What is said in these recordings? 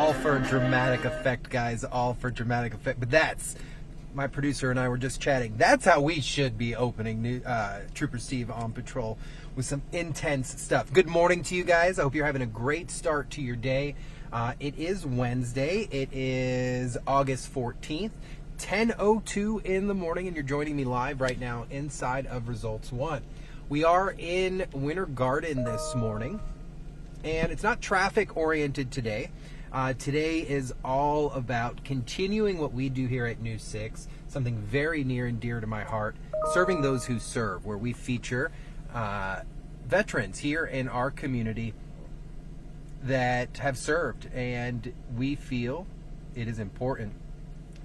all for dramatic effect, guys. All for dramatic effect. But that's, my producer and I were just chatting. That's how we should be opening Trooper Steve on patrol with some intense stuff. Good morning to you guys. I hope you're having a great start to your day. It is Wednesday. It is August 14th, 10:02 in the morning, and you're joining me live right now inside of Results One. We are in Winter Garden this morning, and it's not traffic oriented today. Today is all about continuing what we do here at News 6, something very near and dear to my heart, serving those who serve, where we feature veterans here in our community that have served, and we feel it is important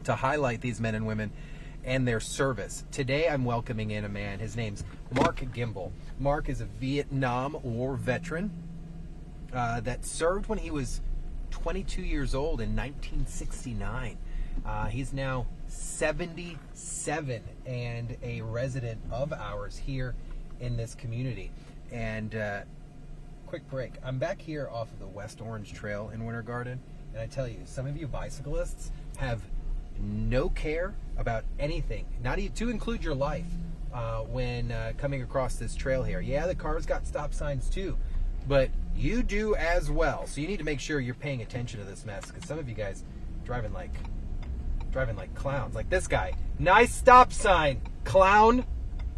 to highlight these men and women and their service. Today I'm welcoming in a man. His name's Marc Gimbel. Marc is a Vietnam War veteran that served when he was 22 years old in 1969. He's now 77 and a resident of ours here in this community. And quick break. I'm back here off of the West Orange Trail in Winter Garden, and I tell you, some of you bicyclists have no care about anything, not even to include your life, when coming across this trail here. Yeah, the car's got stop signs too, but you do as well. So you need to make sure you're paying attention to this mess, because some of you guys driving like clowns, like this guy. Nice stop sign, clown.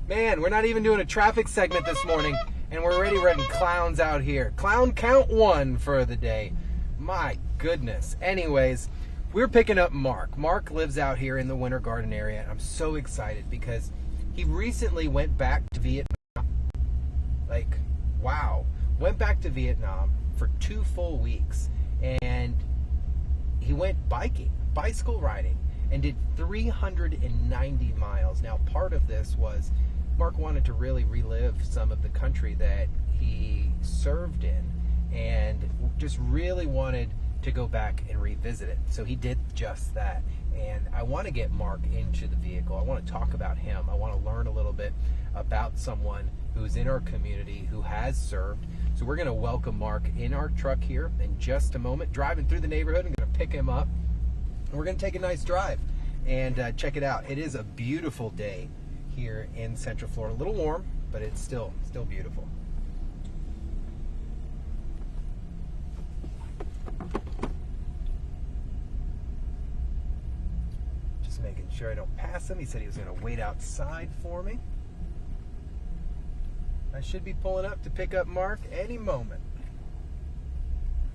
Man, we're not even doing a traffic segment this morning, and we're already running clowns out here. Clown count one for the day. My goodness. Anyways, we're picking up Marc. Marc lives out here in the Winter Garden area, and I'm so excited because he recently went back to Vietnam. Like, wow. Went back to Vietnam for 2 full weeks, and he went bicycle riding, and did 390 miles. Now, part of this was Marc wanted to really relive some of the country that he served in, and just really wanted to go back and revisit it. So he did just that. And I want to get Marc into the vehicle. I want to talk about him. I want to learn a little bit about someone who's in our community who has served. So we're going to welcome Marc in our truck here in just a moment, driving through the neighborhood. I'm going to pick him up, and we're going to take a nice drive and check it out. It is a beautiful day here in Central Florida. A little warm, but it's still beautiful. Making sure I don't pass him. He said he was going to wait outside for me. I should be pulling up to pick up Marc any moment.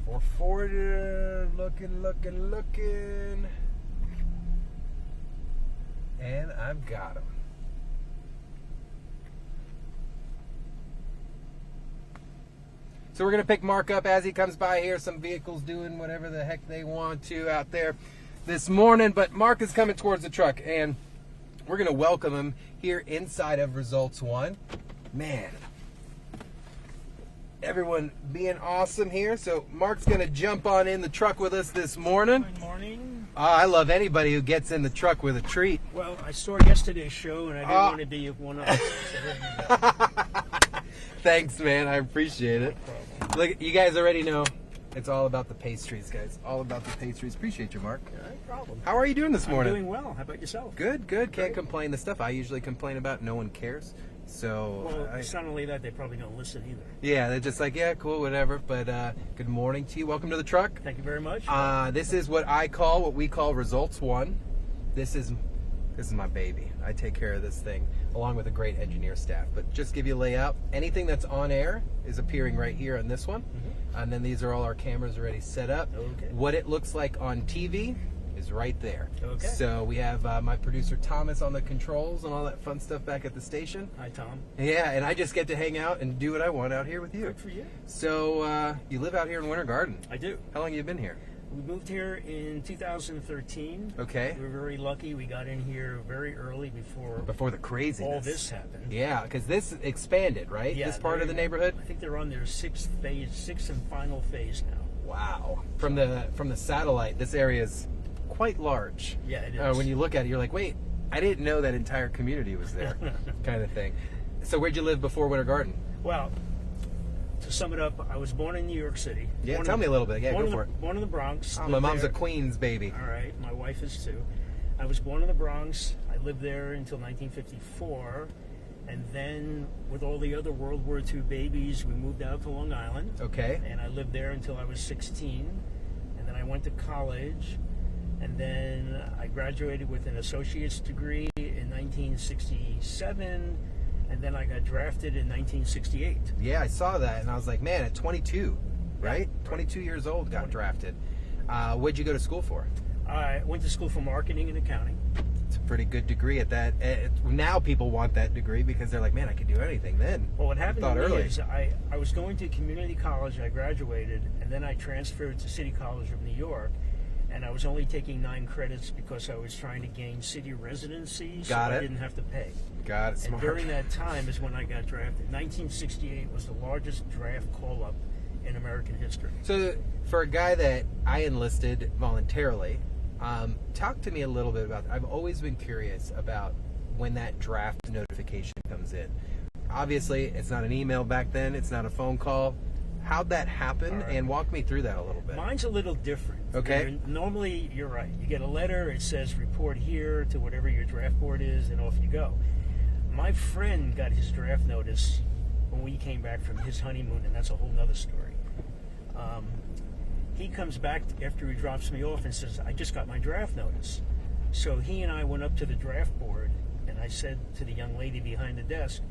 440, looking. And I've got him. So we're going to pick Marc up as he comes by here. Some vehicles doing whatever the heck they want to out there this morning, but Marc is coming towards the truck, and we're going to welcome him here inside of Results One. Man, everyone being awesome here. So Marc's going to jump on in the truck with us this morning. Good morning. I love anybody who gets in the truck with a treat. Well, I saw yesterday's show, and I didn't want to be one of them. Thanks, man. I appreciate it. Look, you guys already know it's all about the pastries, guys. All about the pastries. Appreciate you, Marc. No problem. How are you doing this morning? I'm doing well. How about yourself? Good. Can't complain. The stuff I usually complain about, no one cares. So, well, it's not only that, they probably don't listen either. Yeah, they're just like, yeah, cool, whatever. But good morning to you. Welcome to the truck. Thank you very much. This is what we call Results One. This is my baby. I take care of this thing along with a great engineer staff. But just give you a layout. Anything that's on air is appearing right here on this one. Mm-hmm. And then these are all our cameras already set up. Okay. What it looks like on TV is right there. Okay. So we have my producer Thomas on the controls and all that fun stuff back at the station. Hi, Tom. Yeah, and I just get to hang out and do what I want out here with you. Good for you. So you live out here in Winter Garden. I do. How long have you been here? We moved here in 2013. Okay. We were very lucky. We got in here very early before the craziness. all this happened. Yeah, because this expanded, right? Yeah, this part of the neighborhood? I think they're on their sixth and final phase now. Wow. From the satellite, this area is quite large. Yeah, it is. When you look at it, you're like, wait, I didn't know that entire community was there, kind of thing. So where'd you live before Winter Garden? Well, to sum it up, I was born in New York City. Yeah, tell me a little bit. Yeah, go for it. Born in the Bronx. Oh, my mom's there. a Queens baby. All right, my wife is too. I was born in the Bronx. I lived there until 1954. And then, with all the other World War II babies, we moved out to Long Island. Okay. And I lived there until I was 16. And then I went to college. And then I graduated with an associate's degree in 1967. And then I got drafted in 1968. Yeah, I saw that, and I was like, man, at 22, right? 22 years old, got drafted. What'd you go to school for? I went to school for marketing and accounting. It's a pretty good degree at that. Now people want that degree because they're like, man, I could do anything then. Well, what happened to me early. is I was going to community college. I graduated, and then I transferred to City College of New York. And I was only taking 9 credits because I was trying to gain city residency, so I didn't have to pay. Got it, and smart. during that time is when I got drafted. 1968 was the largest draft call-up in American history. So, for a guy that I enlisted voluntarily, talk to me a little bit about that. I've always been curious about when that draft notification comes in. Obviously, it's not an email back then. It's not a phone call. How'd that happen? Right. And walk me through that a little bit. Mine's a little different. Okay. Normally, you're right. You get a letter. It says report here to whatever your draft board is, and off you go. My friend got his draft notice when we came back from his honeymoon, and that's a whole nother story. He comes back after he drops me off and says, I just got my draft notice. So he and I went up to the draft board, and I said to the young lady behind the desk,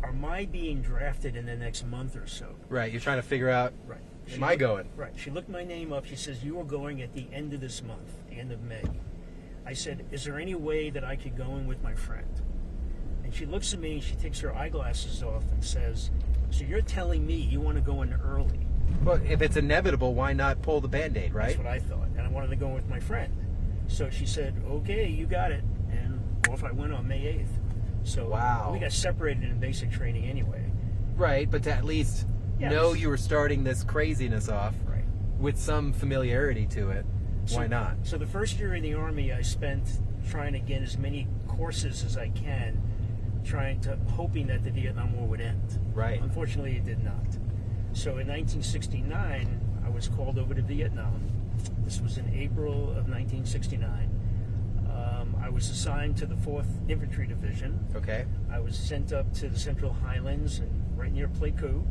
am I being drafted in the next month or so? Right, you're trying to figure out, Right. am I going? Right. She looked my name up. She says, you are going at the end of this month, the end of May. I said, is there any way that I could go in with my friend? And she looks at me and she takes her eyeglasses off and says, so you're telling me you want to go in early? Well, if it's inevitable, why not pull the Band-Aid, right? That's what I thought. And I wanted to go with my friend. So she said, okay, you got it. And off I went on May 8th. So wow. We got separated in basic training anyway. Right, but to at least know you were starting this craziness off with some familiarity to it. Why not? So the first year in the Army, I spent trying to get as many courses as I can, hoping that the Vietnam War would end. Right. Unfortunately, it did not. So in 1969, I was called over to Vietnam. This was in April of 1969. I was assigned to the 4th Infantry Division. Okay. I was sent up to the Central Highlands and right near Pleiku.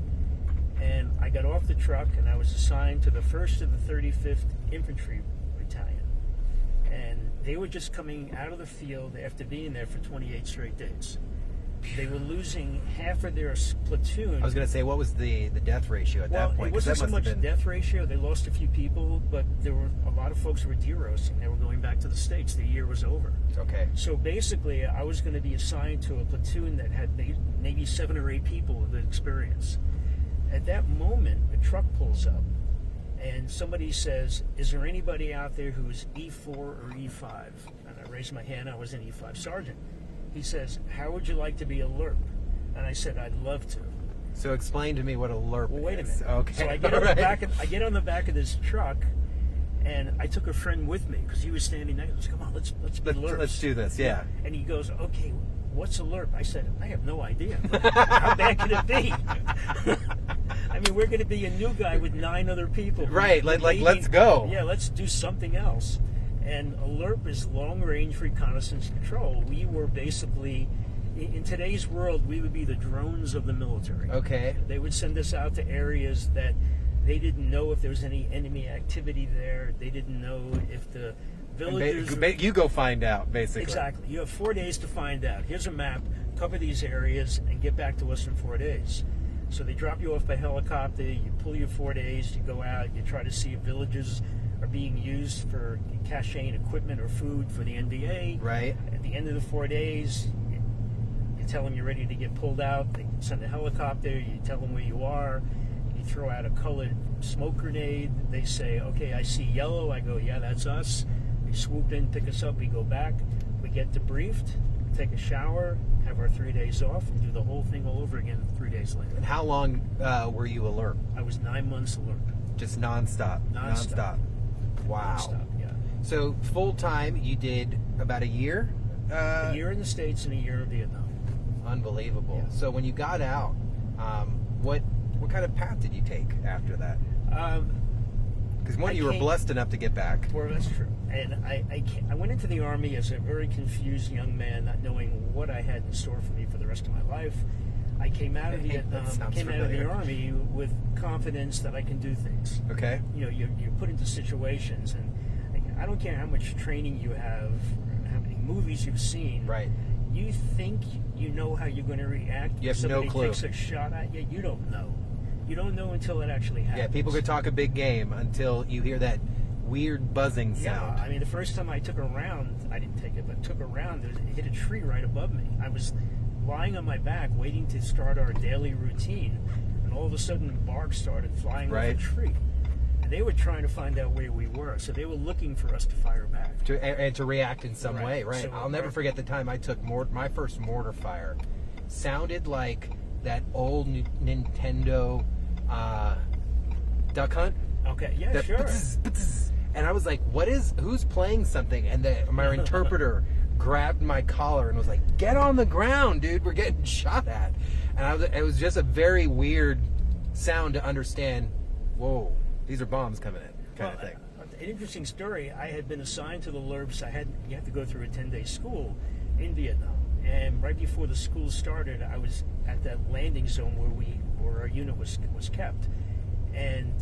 And I got off the truck and I was assigned to the 1st of the 35th Infantry Battalion. And they were just coming out of the field after being there for 28 straight days. They were losing half of their platoon. I was going to say, what was the death ratio at that point? Well, it wasn't so much death ratio. They lost a few people, but there were a lot of folks who were de-roasting. They were going back to the States. The year was over. Okay. So basically, I was going to be assigned to a platoon that had maybe 7 or 8 people with experience. At that moment, a truck pulls up, and somebody says, is there anybody out there who is E4 or E5? And I raised my hand. I was an E5 sergeant. He says, how would you like to be a LRP? And I said, I'd love to. So explain to me what a LRP is. Well, wait a minute. Okay. So I get on the back of this truck, and I took a friend with me because he was standing next to us. Come on, let's be LRPs. Let's do this, yeah. And he goes, okay, what's a LRP? I said, I have no idea. How bad could it be? I mean, we're going to be a new guy with 9 other people. Right, let's go. Yeah, let's do something else. And a LRP is long-range reconnaissance patrol. We were basically, in today's world, we would be the drones of the military. Okay. They would send us out to areas that they didn't know if there was any enemy activity there. They didn't know if the villagers... You go find out, basically. Exactly. You have 4 days to find out. Here's a map, cover these areas, and get back to us in 4 days. So they drop you off by helicopter, you pull your 4 days, you go out, you try to see if villages are being used for caching equipment or food for the NVA. Right. At the end of the 4 days, you tell them you're ready to get pulled out. They send a helicopter. You tell them where you are. You throw out a colored smoke grenade. They say, okay, I see yellow. I go, yeah, that's us. They swoop in, pick us up. We go back. We get debriefed, take a shower, have our 3 days off, and do the whole thing all over again 3 days later. And how long were you alert? I was 9 months alert. Just nonstop. Nonstop. Wow. Nonstop, yeah. So full time, you did about a year? A year in the States and a year in Vietnam. Unbelievable. Yeah. So when you got out, what what kind of path did you take after that? Because you were blessed enough to get back. Well, that's true. And I went into the Army as a very confused young man, not knowing what I had in store for me for the rest of my life. I came out of Vietnam, came out of the Army with confidence that I can do things. Okay. You know, you're put into situations, and I don't care how much training you have, how many movies you've seen. Right. You think you know how you're going to react. You have no clue. Somebody takes a shot at you. You don't know. You don't know until it actually happens. Yeah, people could talk a big game until you hear that weird buzzing sound. Yeah, I mean, the first time I took a round, I didn't take it, but took a round, it hit a tree right above me. I was lying on my back waiting to start our daily routine, and all of a sudden, barks started flying off a tree. And they were trying to find out where we were, so they were looking for us to fire back. And to react in some way, right? So I'll never forget the time I took my first mortar fire. Sounded like that old Nintendo Duck Hunt. Okay, yeah, sure. And I was like, who's playing something? And my interpreter grabbed my collar and was like, get on the ground, dude, we're getting shot at. And it was just a very weird sound to understand, whoa, these are bombs coming in, kind of thing. An interesting story, I had been assigned to the LRBs. You have to go through a 10-day school in Vietnam. And right before the school started, I was at that landing zone where our unit was kept. And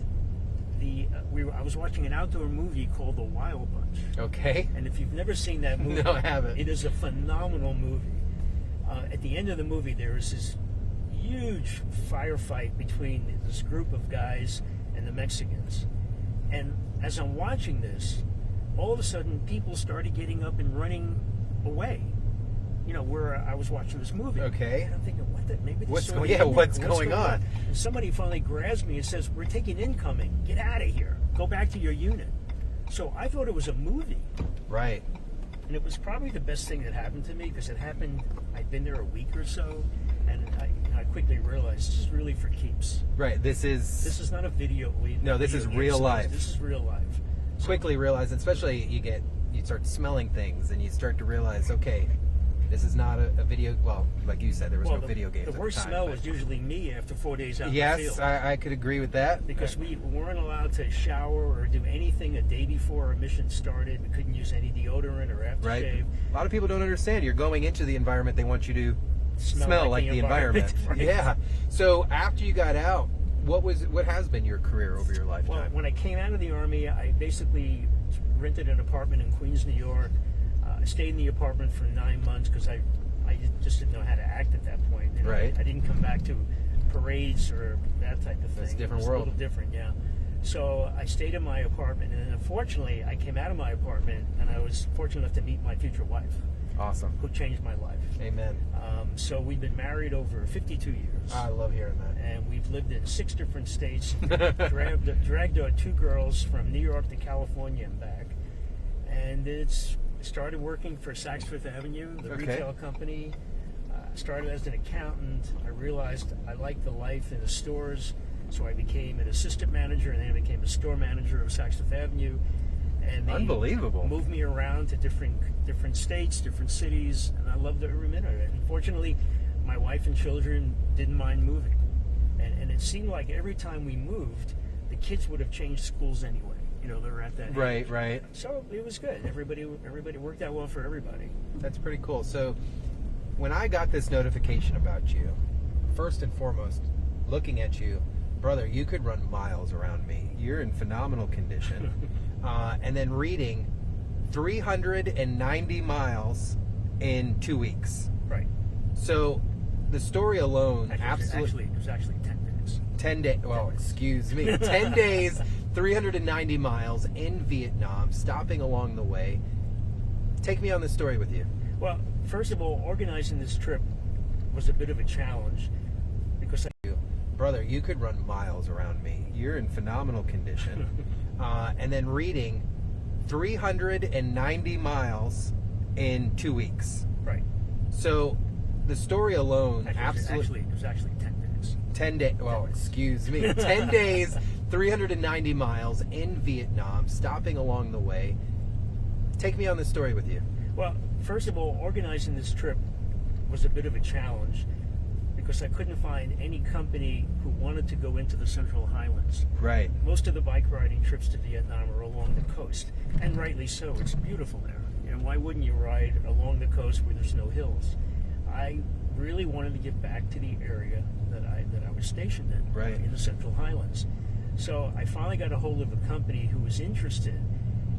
I was watching an outdoor movie called The Wild Bunch. Okay. And if you've never seen that movie, no, I haven't. It is a phenomenal movie. At the end of the movie, there is this huge firefight between this group of guys and the Mexicans. And as I'm watching this, all of a sudden, people started getting up and running away. You know, where I was watching this movie. Okay. And I'm thinking, what's going on? And somebody finally grabs me and says, we're taking incoming. Get out of here. Go back to your unit. So I thought it was a movie. Right. And it was probably the best thing that happened to me because it happened, I'd been there a week or so, and I quickly realized this is really for keeps. Right. This is not a video. No, this is real life. This is real life. So, quickly realize, especially you start smelling things and you start to realize, okay, this is not a video. Well, like you said, there was no video games. The worst smell was usually me after 4 days out in the field. Yes, I could agree with that. Because we weren't allowed to shower or do anything a day before our mission started. We couldn't use any deodorant or aftershave. Right. A lot of people don't understand. You're going into the environment they want you to smell like the environment. Right. Yeah. So after you got out, what has been your career over your lifetime? Well, when I came out of the Army, I basically rented an apartment in Queens, New York. I stayed in the apartment for 9 months because I just didn't know how to act at that point. And right. I didn't come back to parades or that type of thing. It's a different world. world. A little different, yeah. So I stayed in my apartment, and then unfortunately, I came out of my apartment, and I was fortunate enough to meet my future wife. Awesome. Who changed my life. Amen. So we've been married over 52 years. I love hearing that. And we've lived in 6 different states, dragged our 2 girls from New York to California and back. And started working for Saks Fifth Avenue, the retail company. Started as an accountant. I realized I liked the life in the stores, so I became an assistant manager, and then I became a store manager of Saks Fifth Avenue. And they Unbelievable. Moved me around to different states, different cities, and I loved every minute of it. And fortunately, my wife and children didn't mind moving. And it seemed like every time we moved, the kids would have changed schools anyway. You know, they were at that age. Right. So it was good. Everybody worked out well for everybody. That's pretty cool. So when I got this notification about you, first and foremost, looking at you, brother, you could run miles around me. You're in phenomenal condition. And then reading 390 miles in 2 weeks. Right. So the story alone, absolutely. It was actually 10 days. 10 days. Well, excuse me. 10 days, 390 miles in Vietnam, stopping along the way. Take me on this story with you. Well, first of all, organizing this trip was a bit of a challenge because brother, you could run miles around me. You're in phenomenal condition. And then reading 390 miles in 2 weeks. Right. So the story alone, absolutely. It was actually 10 days. 10 days. Well, excuse me. 10 days, 390 miles in Vietnam, stopping along the way. Take me on this story with you. Well, first of all, organizing this trip was a bit of a challenge because I couldn't find any company who wanted to go into the Central Highlands. Right. Most of the bike riding trips to Vietnam are along the coast, and rightly so. It's beautiful there. And why wouldn't you ride along the coast where there's no hills? I really wanted to get back to the area that I was stationed in, right, in the Central Highlands. So I finally got a hold of a company who was interested,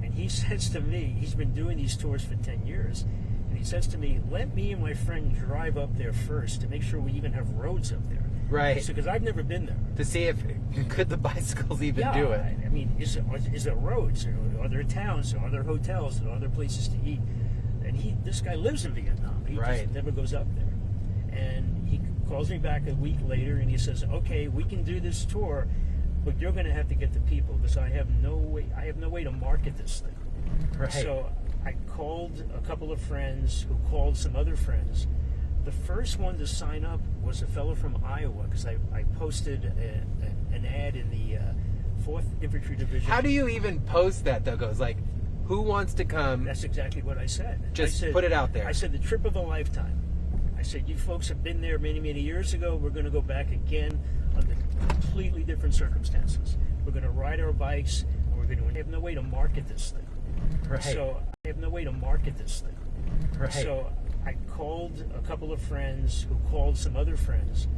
and he says to me, he's been doing these tours for 10 years, and he says to me, let me and my friend drive up there first to make sure we even have roads up there. Right. Because I've never been there. To see if could the bicycles even do it. I mean, is there roads? Are there towns? Are there hotels? Are there places to eat? And this guy lives in Vietnam. He just never goes up there. And he calls me back a week later and he says, okay, we can do this tour, but you're going to have to get the people because I have no way to market this thing. Right. So I called a couple of friends who called some other friends. The first one to sign up was a fellow from Iowa because I posted an ad in the 4th Infantry Division. How do you even post that, though? Goes like, who wants to come? That's exactly what I said. Just I said, put it out there. I said the trip of a lifetime. I said, you folks have been there many, many years ago. We're going to go back again under completely different circumstances. We're going to ride our bikes, and we're going to have no way to market this thing. Right. So I have no way to market this thing. Right. So I called a couple of friends who called some other friends.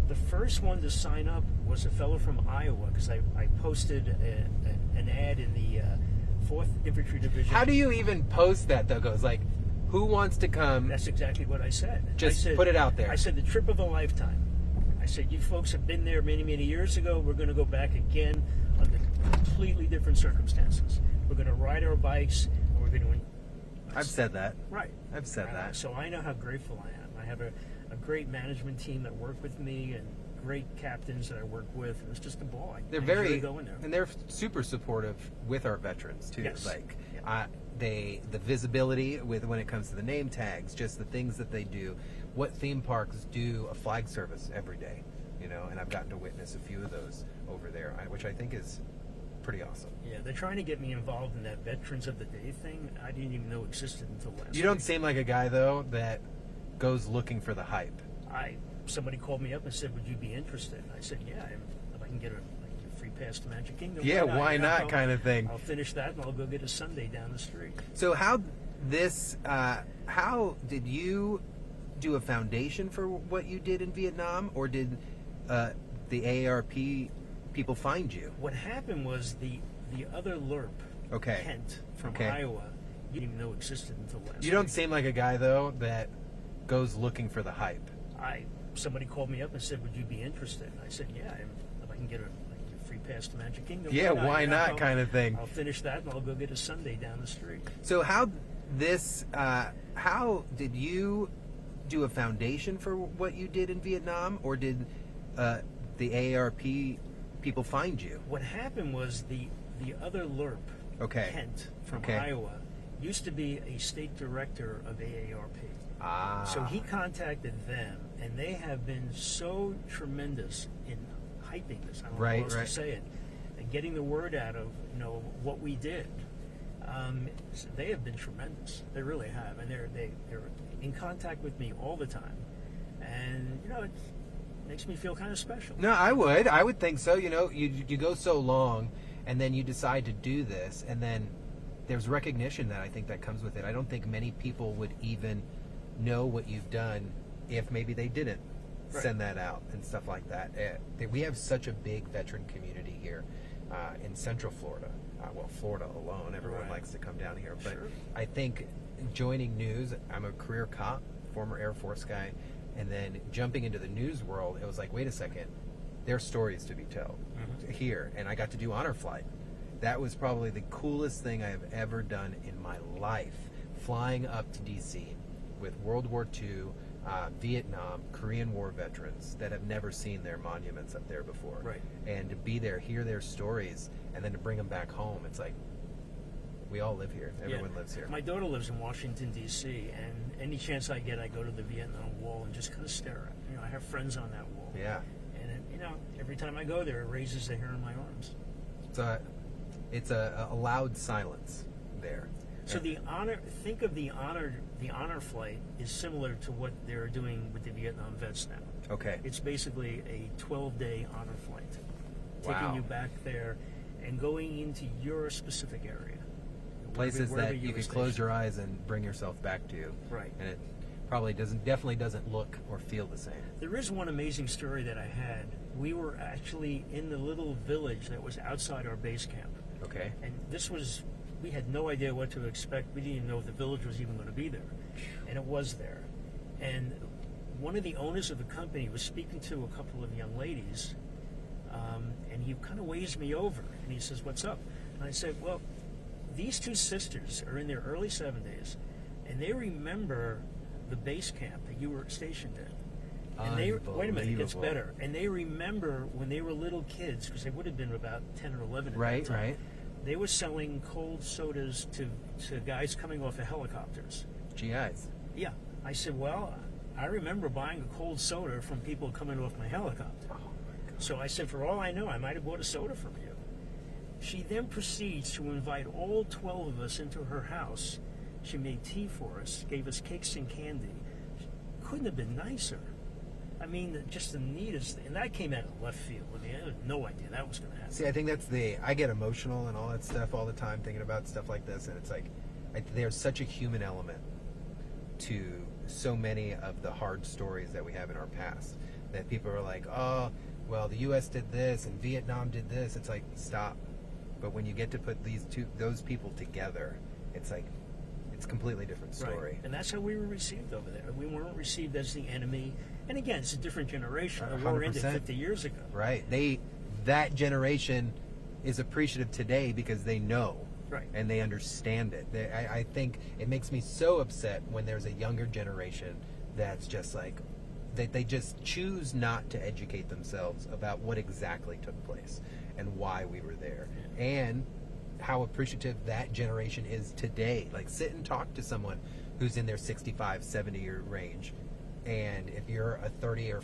The first one to sign up was a fellow from Iowa because I posted an ad in the 4th Infantry Division. How do you even post that, though? Goes like, who wants to come? That's exactly what I said. Just I said, put it out there. I said the trip of a lifetime. I said, you folks have been there many, many years ago. We're going to go back again under completely different circumstances. We're going to ride our bikes, and we're going to... I've said that. Right. I've said that. So I know how grateful I am. I have a great management team that work with me and great captains that I work with. And it's just a ball. They're very going there. And they're super supportive with our veterans too. Yes. Like the visibility when it comes to the name tags, just the things that they do. What theme parks do a flag service every day, you know? And I've gotten to witness a few of those over there, which I think is pretty awesome. Yeah, they're trying to get me involved in that Veterans of the Day thing. I didn't even know existed until last week. You don't seem like a guy, though, that goes looking for the hype. Somebody called me up and said, would you be interested? And I said, yeah, if I can get a free pass to Magic Kingdom. Yeah, why not kind of thing. I'll finish that and I'll go get a sundae down the street. So how did you do a foundation for what you did in Vietnam, or did the AARP people find you? What happened was the other LRP, Kent from Iowa, you didn't even know existed until last week. You don't seem like a guy, though, that goes looking for the hype. Somebody called me up and said, would you be interested? And I said, yeah, if I can get a free pass to Magic Kingdom. Yeah, why not kind of thing. I'll finish that and I'll go get a sundae down the street. So how did you do a foundation for what you did in Vietnam, or did the AARP people find you? What happened was the other LRP, Kent from Iowa, used to be a state director of AARP. So he contacted them, and they have been so tremendous in hyping this. I don't know how else to say it, and getting the word out of what we did. So they have been tremendous. They really have, and they're in contact with me all the time, and it makes me feel kind of special. No, I would think so. You go so long, and then you decide to do this, and then there's recognition that I think that comes with it. I don't think many people would even know what you've done if maybe they didn't send that out and stuff like that. We have such a big veteran community here in Central Florida. Florida alone, everyone likes to come down here. But I think joining news, I'm a career cop, former Air Force guy, and then jumping into the news world, it was like, wait a second, there's stories to be told here. And I got to do honor flight. That was probably the coolest thing I have ever done in my life, flying up to D.C. with World War II, Vietnam, Korean War veterans that have never seen their monuments up there before. Right. And to be there, hear their stories, and then to bring them back home, it's like, we all live here. Everyone lives here. My daughter lives in Washington, D.C., and any chance I get, I go to the Vietnam Wall and just kind of stare at it. I have friends on that wall. Yeah. And, every time I go there, it raises the hair on my arms. It's a loud silence there. So think of the honor flight is similar to what they're doing with the Vietnam vets now. Okay. It's basically a 12-day honor flight, Wow. taking you back there and going into your specific area. Places wherever that you were could stationed. close your eyes and bring yourself back to. Right. And it definitely doesn't look or feel the same. There is one amazing story that I had. We were actually in the little village that was outside our base camp. Okay. And we had no idea what to expect. We didn't even know if the village was even going to be there. And it was there. And one of the owners of the company was speaking to a couple of young ladies, and he kind of waves me over, and he says, "What's up?" And I said, "Well, these two sisters are in their early 70s, and they remember the base camp that you were stationed in. And they, wait a minute, it gets better. And they remember when they were little kids, because they would have been about 10 or 11 at that time. Right. They were selling cold sodas to guys coming off of helicopters. GIs. Yeah. I said, well, I remember buying a cold soda from people coming off my helicopter. Oh my God. So I said, for all I know, I might have bought a soda from you. She then proceeds to invite all 12 of us into her house. She made tea for us, gave us cakes and candy. Couldn't have been nicer. I mean, just the neatest thing. And that came out of left field. I mean, I had no idea that was going to happen. See, I think I get emotional and all that stuff all the time thinking about stuff like this, and it's like, there's such a human element to so many of the hard stories that we have in our past, that people are like, oh, well, the U.S. did this and Vietnam did this. It's like, stop. But when you get to put those people together, it's like, it's a completely different story. Right. And that's how we were received over there. We weren't received as the enemy. And again, it's a different generation. The war ended 50 years ago. Right. That generation is appreciative today because they know. Right. And they understand it. I think it makes me so upset when there's a younger generation that's just like, they just choose not to educate themselves about what exactly took place and why we were there. Yeah. And how appreciative that generation is today. Like, sit and talk to someone who's in their 65, 70-year range. And if you're a 30 or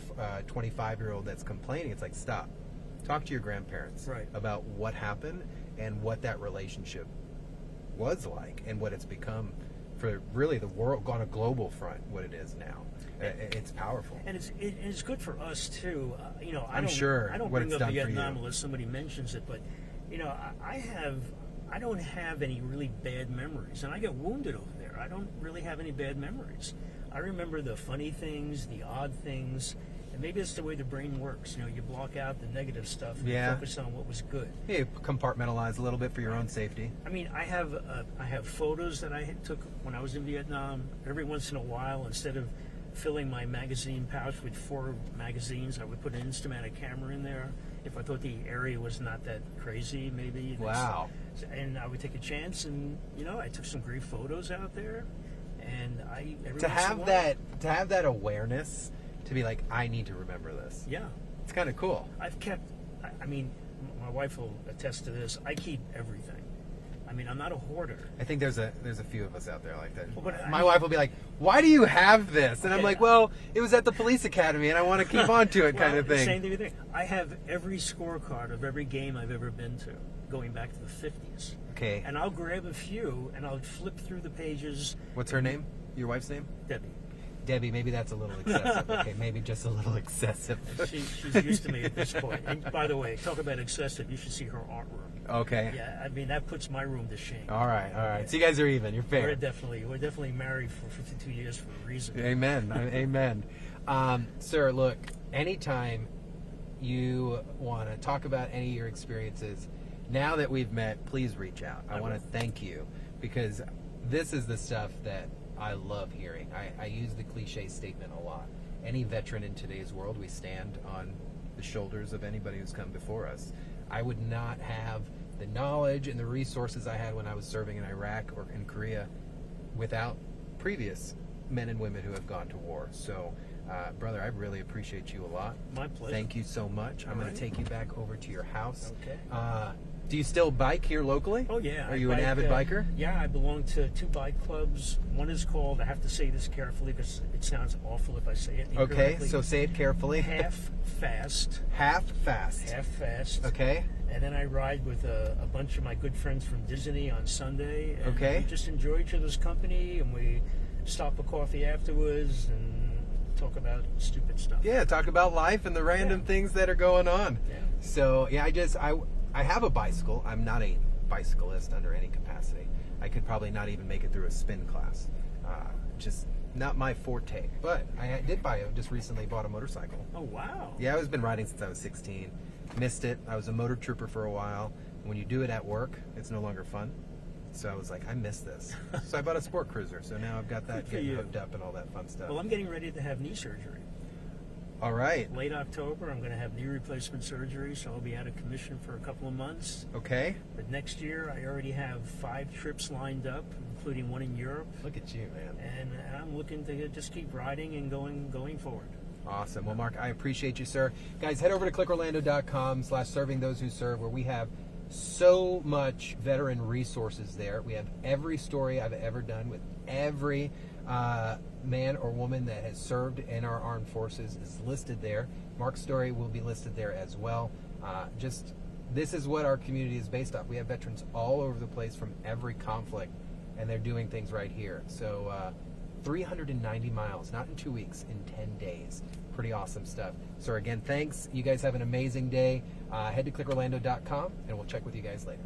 25-year-old that's complaining, it's like, stop. Talk to your grandparents about what happened and what that relationship was like and what it's become for really the world on a global front, what it is now. It's powerful. And it's good for us, too. I don't what bring it's up done for Vietnam you. unless somebody mentions it, but, I don't have any really bad memories. And I got wounded over there. I don't really have any bad memories. I remember the funny things, the odd things, and maybe it's the way the brain works. You block out the negative stuff and focus on what was good. Yeah, you compartmentalize a little bit for your own safety. I mean, I have photos that I took when I was in Vietnam. Every once in a while, instead of filling my magazine pouch with 4 magazines, I would put an Instamatic camera in there. If I thought the area was not that crazy, maybe. Wow. And I would take a chance, and I took some great photos out there. And to have that awareness, to be like, I need to remember this. Yeah, it's kind of cool. I've kept. I mean, my wife will attest to this. I keep everything. I mean, I'm not a hoarder. I think there's a few of us out there like that. Well, but my wife will be like, "Why do you have this?" And I'm like, "Well, it was at the police academy, and I want to keep on to it," kind of thing. Same thing. I have every scorecard of every game I've ever been to, going back to the 50s. Okay. And I'll grab a few, and I'll flip through the pages. What's her name? Your wife's name? Debbie, maybe that's a little excessive. Okay, maybe just a little excessive. She's used to me at this point. And by the way, talk about excessive, you should see her art room. Okay. Yeah, I mean, that puts my room to shame. All right. Yeah. So you guys are even. You're fair. We're definitely married for 52 years for a reason. Amen. Amen. Sir, look, anytime you want to talk about any of your experiences, now that we've met, please reach out. I want to thank you because this is the stuff that I love hearing. I use the cliche statement a lot. Any veteran in today's world, we stand on the shoulders of anybody who's come before us. I would not have the knowledge and the resources I had when I was serving in Iraq or in Korea without previous men and women who have gone to war. So, brother, I really appreciate you a lot. My pleasure. Thank you so much. I'm going to take you back over to your house. Okay. Do you still bike here locally? Oh, yeah. Are you an avid biker? Yeah, I belong to 2 bike clubs. One is called, I have to say this carefully because it sounds awful if I say it incorrectly. Okay, so say it carefully. Half Fast. Half Fast. Half Fast. Okay. And then I ride with a bunch of my good friends from Disney on Sunday. And we just enjoy each other's company, and we stop for coffee afterwards and talk about stupid stuff. Yeah, talk about life and the random things that are going on. Yeah. So yeah, I have a bicycle. I'm not a bicyclist under any capacity. I could probably not even make it through a spin class. Just not my forte. But I just recently bought a motorcycle. Oh, wow. Yeah, I've been riding since I was 16. Missed it. I was a motor trooper for a while. When you do it at work, it's no longer fun. So I was like, I miss this. So I bought a sport cruiser. So now I've got that Good for getting you. hooked up and all that fun stuff. Well, I'm getting ready to have knee surgery. All right. Late October, I'm going to have knee replacement surgery, so I'll be out of commission for a couple of months. Okay. But next year, I already have 5 trips lined up, including one in Europe. Look at you, man. And I'm looking to just keep riding and going forward. Awesome. Well, Mark, I appreciate you, sir. Guys, head over to clickorlando.com/serving those who serve, where we have so much veteran resources there. We have every story I've ever done with every man or woman that has served in our armed forces is listed there. Mark's story will be listed there as well. This is what our community is based off. We have veterans all over the place from every conflict, and they're doing things right here. So 390 miles, not in 2 weeks, in 10 days. Pretty awesome stuff. So again, thanks. You guys have an amazing day. Head to clickorlando.com, and we'll check with you guys later.